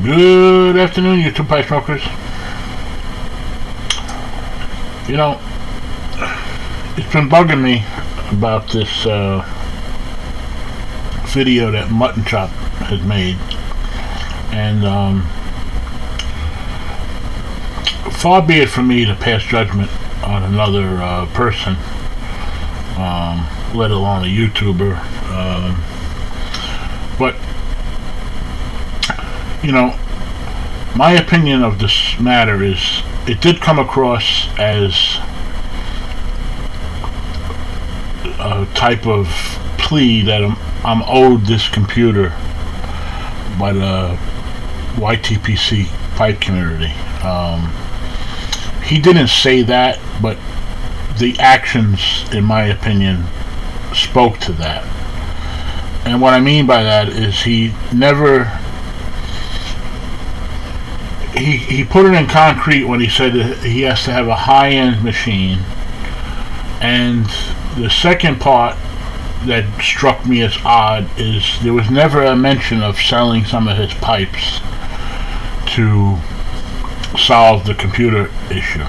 Good afternoon, you two pipe smokers. You know, it's been bugging me about this video that Mutton Chop has made, and far be it from me to pass judgment on another person, let alone a YouTuber, but you know, my opinion of this matter is it did come across as a type of plea that I'm owed this computer by the ytpc pipe community. He didn't say that, but the actions, in my opinion, spoke to that. And what I mean by that is he never... He put it in concrete when he said that he has to have a high-end machine, and the second part that struck me as odd is there was never a mention of selling some of his pipes to solve the computer issue.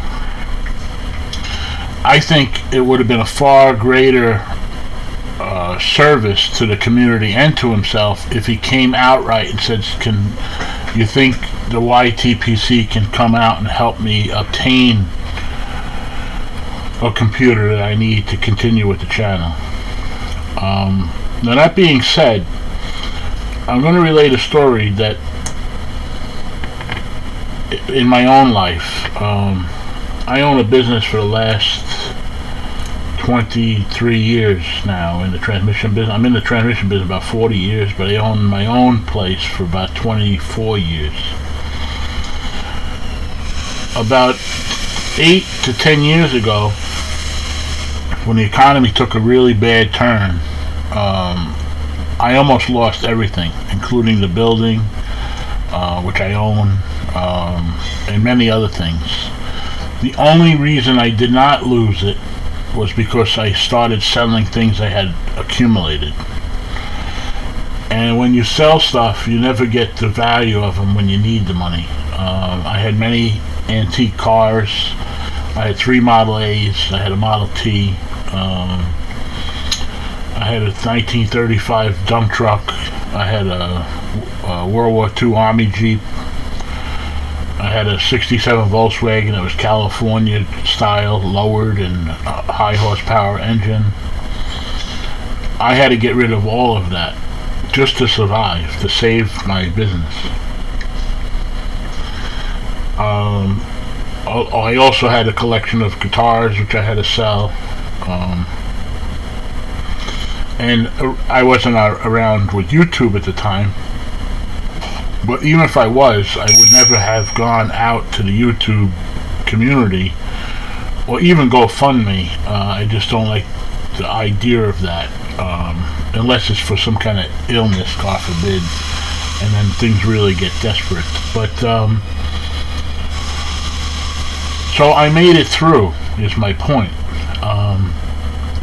I think it would have been a far greater service to the community and to himself if he came outright and said, "Can you think the ytpc can come out and help me obtain a computer that I need to continue with the channel?" Now, that being said, I'm going to relate a story that in my own life. I own a business for the last 23 years now in the transmission business. I'm in the transmission business about 40 years, but I own my own place for about 24 years. About 8 to 10 years ago, when the economy took a really bad turn, I almost lost everything, including the building, which I own, and many other things. The only reason I did not lose it was because I started selling things I had accumulated. And when you sell stuff, you never get the value of them when you need the money. I had many antique cars. I had 3 Model A's. I had a Model T. I had a 1935 dump truck. I had a World War II Army Jeep. I had a 67 Volkswagen that was California style, lowered and high horsepower engine. I had to get rid of all of that just to survive, to save my business. I also had a collection of guitars which I had to sell. And I wasn't around with YouTube at the time. But even if I was, I would never have gone out to the YouTube community or even GoFundMe. I just don't like the idea of that, unless it's for some kind of illness, God forbid, and then things really get desperate. But so I made it through, is my point.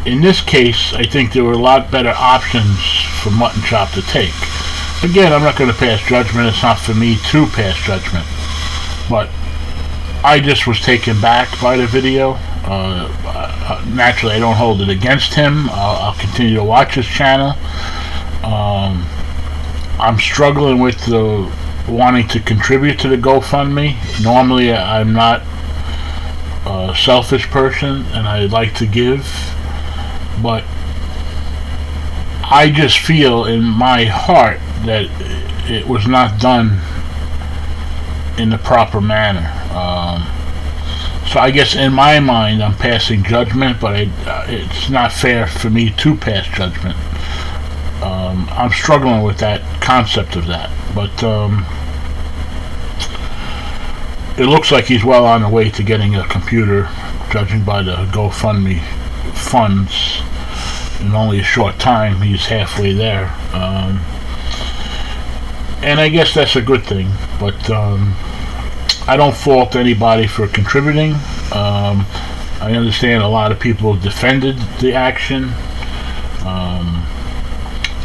In this case, I think there were a lot better options for Mutton Chop to take. Again, I'm not going to pass judgment. It's not for me to pass judgment. But I just was taken back by the video. Naturally, I don't hold it against him. I'll continue to watch his channel. I'm struggling with the wanting to contribute to the GoFundMe. Normally, I'm not a selfish person, and I like to give. But I just feel in my heart that it was not done in the proper manner. So I guess in my mind I'm passing judgment, but it's not fair for me to pass judgment. I'm struggling with that concept of that, but it looks like he's well on the way to getting a computer, judging by the GoFundMe funds. In only a short time, he's halfway there. And I guess that's a good thing, but I don't fault anybody for contributing. I understand a lot of people defended the action.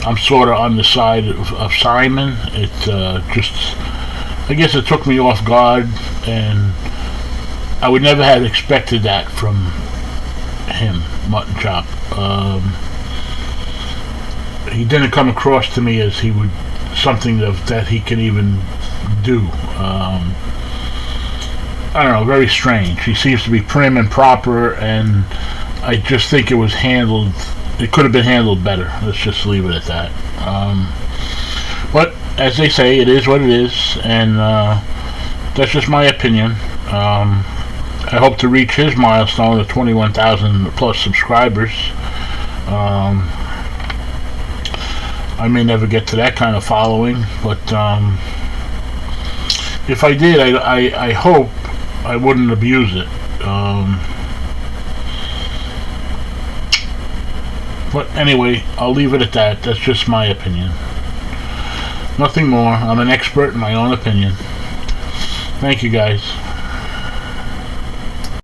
I'm sort of on the side of Simon. It just I guess it took me off guard, and I would never have expected that from him, Mutton Chop. He didn't come across to me as he would something that he can even do. I don't know, very strange. He seems to be prim and proper, and I just think it was handled. It could have been handled better. Let's just leave it at that. But as they say, it is what it is, and that's just my opinion. I hope to reach his milestone of 21,000 plus subscribers. I may never get to that kind of following, but if I did, I hope I wouldn't abuse it. But anyway, I'll leave it at that. That's just my opinion. Nothing more. I'm an expert in my own opinion. Thank you, guys.